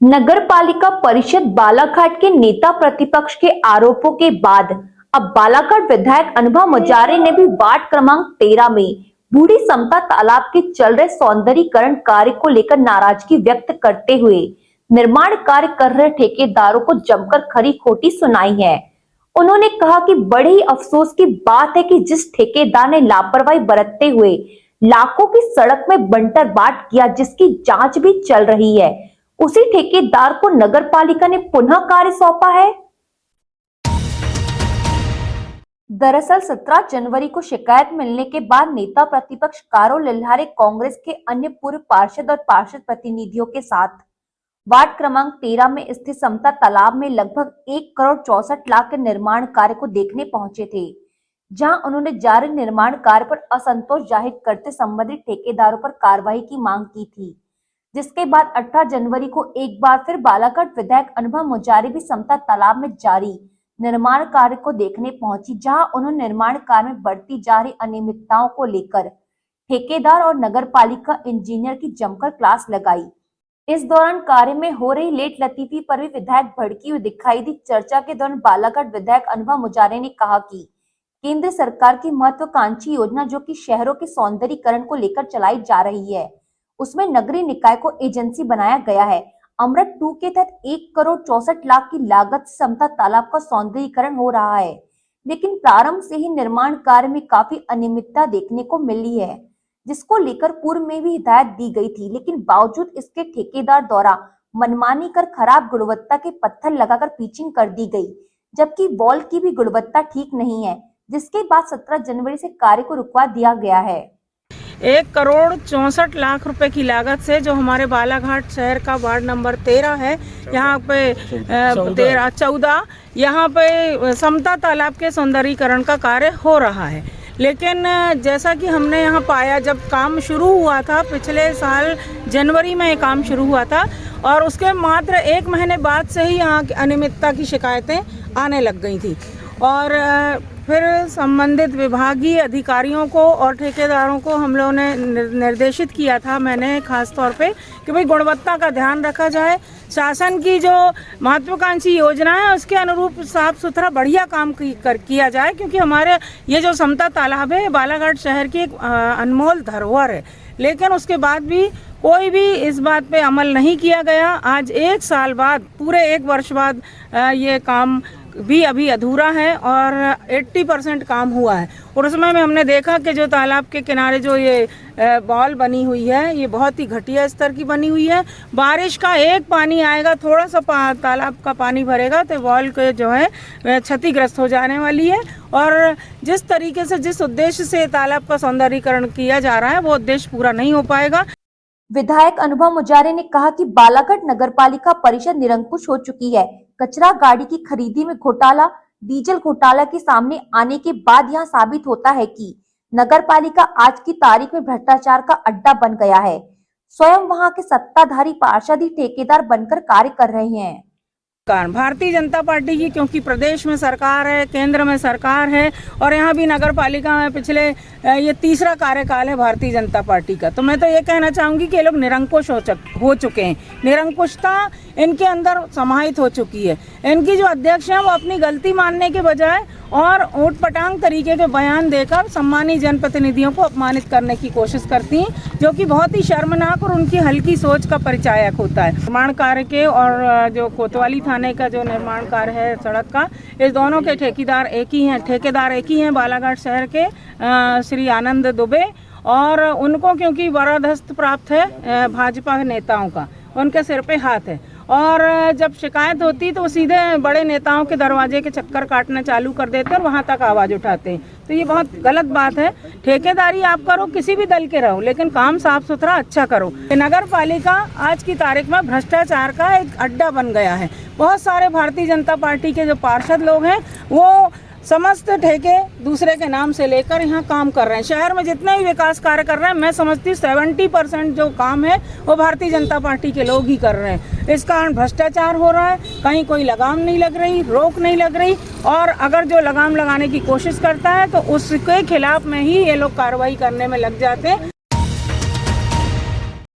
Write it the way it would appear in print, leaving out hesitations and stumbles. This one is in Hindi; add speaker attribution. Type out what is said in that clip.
Speaker 1: नगर पालिका परिषद बालाघाट के नेता प्रतिपक्ष के आरोपों के बाद अब बालाघाट विधायक अनुभा मजारे ने भी वार्ड क्रमांक 13 में बूढ़ी समता तालाब के चल रहे सौंदर्यीकरण कार्य को लेकर नाराजगी व्यक्त करते हुए निर्माण कार्य कर रहे ठेकेदारों को जमकर खरी खोटी सुनाई है। उन्होंने कहा कि बड़े ही अफसोस की बात है कि जिस ठेकेदार ने लापरवाही बरतते हुए लाखों की सड़क में बंटर बाट किया, जिसकी जांच भी चल रही है, उसी ठेकेदार को नगर पालिका ने पुनः कार्य सौंपा है। दरअसल 17 जनवरी को शिकायत मिलने के बाद नेता प्रतिपक्ष कारो लिल्हारे कांग्रेस के अन्य पूर्व पार्षद और पार्षद प्रतिनिधियों के साथ वार्ड क्रमांक 13 में स्थित समता तालाब में लगभग 1,64,00,000 के निर्माण कार्य को देखने पहुंचे थे, जहां उन्होंने जारी निर्माण कार्य पर असंतोष जाहिर करते संबंधित ठेकेदारों पर कार्रवाई की मांग की थी। जिसके बाद 18 जनवरी को एक बार फिर बालाघाट विधायक अनुभा मजारे भी समता तालाब में जारी निर्माण कार्य को देखने पहुंची, जहां उन्होंने निर्माण कार्य में बढ़ती जा रही अनियमितताओं को लेकर ठेकेदार और नगर पालिका इंजीनियर की जमकर क्लास लगाई। इस दौरान कार्य में हो रही लेट लतीफी पर भी विधायक भड़की हुई दिखाई दी। चर्चा के दौरान बालाघाट विधायक अनुभा मजारे ने कहा कि केंद्र सरकार की महत्वाकांक्षी योजना जो कि शहरों के सौंदर्यीकरण को लेकर चलाई जा रही है, उसमें नगरीय निकाय को एजेंसी बनाया गया है। अमृत 2 के तहत 1,64,00,000 की लागत से समता तालाब का सौंदर्यीकरण हो रहा है, लेकिन प्रारंभ से ही निर्माण कार्य में काफी अनियमितता देखने को मिली है, जिसको लेकर पूर्व में भी हिदायत दी गई थी, लेकिन बावजूद इसके ठेकेदार द्वारा मनमानी कर खराब गुणवत्ता के पत्थर लगाकर पिचिंग कर दी गई, जबकि वॉल की भी गुणवत्ता ठीक नहीं है, जिसके बाद 17 जनवरी से कार्य को रुकवा दिया गया है।
Speaker 2: 1,64,00,000 रुपए की लागत से जो हमारे बालाघाट शहर का वार्ड नंबर 13 है, यहाँ पे 14 यहाँ पे समता तालाब के सौंदर्यीकरण का कार्य हो रहा है। लेकिन जैसा कि हमने यहाँ पाया, जब काम शुरू हुआ था पिछले साल जनवरी में ये काम शुरू हुआ था और उसके मात्र 1 महीने बाद से ही यहाँ अनियमितता की शिकायतें आने लग गई थी और फिर संबंधित विभागीय अधिकारियों को और ठेकेदारों को हम लोगों ने निर्देशित किया था, मैंने खास तौर पे, कि भाई गुणवत्ता का ध्यान रखा जाए, शासन की जो महत्वाकांक्षी योजना है उसके अनुरूप साफ सुथरा बढ़िया काम किया जाए, क्योंकि हमारे ये जो समता तालाब है बालाघाट शहर की एक अनमोल धरोहर है। लेकिन उसके बाद भी कोई भी इस बात पे अमल नहीं किया गया। आज 1 साल बाद, पूरे 1 वर्ष बाद ये काम भी अभी अधूरा है और 80% काम हुआ है। और उसमें में हमने देखा कि जो तालाब के किनारे जो ये बॉल बनी हुई है, ये बहुत ही घटिया स्तर की बनी हुई है। बारिश का एक पानी आएगा, थोड़ा सा तालाब का पानी भरेगा तो बॉल के जो है क्षतिग्रस्त हो जाने वाली है। और जिस तरीके से, जिस उद्देश्य से तालाब का सौंदर्यीकरण किया जा रहा है, वो उद्देश्य पूरा नहीं हो पाएगा।
Speaker 1: विधायक अनुभा मजारे ने कहा कि बालाघाट नगर पालिका परिषद निरंकुश हो चुकी है। कचरा गाड़ी की खरीदी में घोटाला, डीजल घोटाला के सामने आने के बाद यहां साबित होता है कि नगर पालिका आज की तारीख में भ्रष्टाचार का अड्डा बन गया है। स्वयं वहां के सत्ताधारी पार्षद ही ठेकेदार बनकर कार्य कर रहे हैं।
Speaker 2: भारतीय जनता पार्टी की, क्योंकि प्रदेश में सरकार है, केंद्र में सरकार है और यहाँ भी नगर पालिका में पिछले ये तीसरा कार्यकाल है भारतीय जनता पार्टी का, तो मैं तो ये कहना चाहूँगी कि ये लोग निरंकुश हो चुके हैं। निरंकुशता इनके अंदर समाहित हो चुकी है। इनकी जो अध्यक्ष हैं वो अपनी गलती मानने के बजाय और ऊटपटांग तरीके के बयान देकर सम्मानित जनप्रतिनिधियों को अपमानित करने की कोशिश करती हैं, जो कि बहुत ही शर्मनाक और उनकी हल्की सोच का परिचायक होता है। निर्माण कार्य के और जो कोतवाली थाने का जो निर्माण कार्य है सड़क का, इस दोनों के ठेकेदार एक ही हैं बालाघाट शहर के श्री आनंद दुबे, और उनको क्योंकि वरदहस्त प्राप्त है भाजपा नेताओं का, उनके सिर पे हाथ है और जब शिकायत होती तो सीधे बड़े नेताओं के दरवाजे के चक्कर काटना चालू कर देते हैं और वहां तक आवाज उठाते हैं। तो ये बहुत गलत बात है। ठेकेदारी आप करो, किसी भी दल के रहो, लेकिन काम साफ सुथरा अच्छा करो। नगर पालिका आज की तारीख में भ्रष्टाचार का एक अड्डा बन गया है। बहुत सारे भारतीय जनता पार्टी के जो पार्षद लोग हैं वो समस्त ठेके दूसरे के नाम से लेकर यहाँ काम कर रहे हैं। शहर में जितने भी विकास कार्य कर रहे हैं, मैं समझती हूँ 70% जो काम है वो भारतीय जनता पार्टी के लोग ही कर रहे हैं। इस कारण भ्रष्टाचार हो रहा है, कहीं कोई लगाम नहीं लग रही, रोक नहीं लग रही, और अगर जो लगाम लगाने की कोशिश करता है तो उसके खिलाफ में ही ये लोग कार्रवाई करने में लग जाते हैं।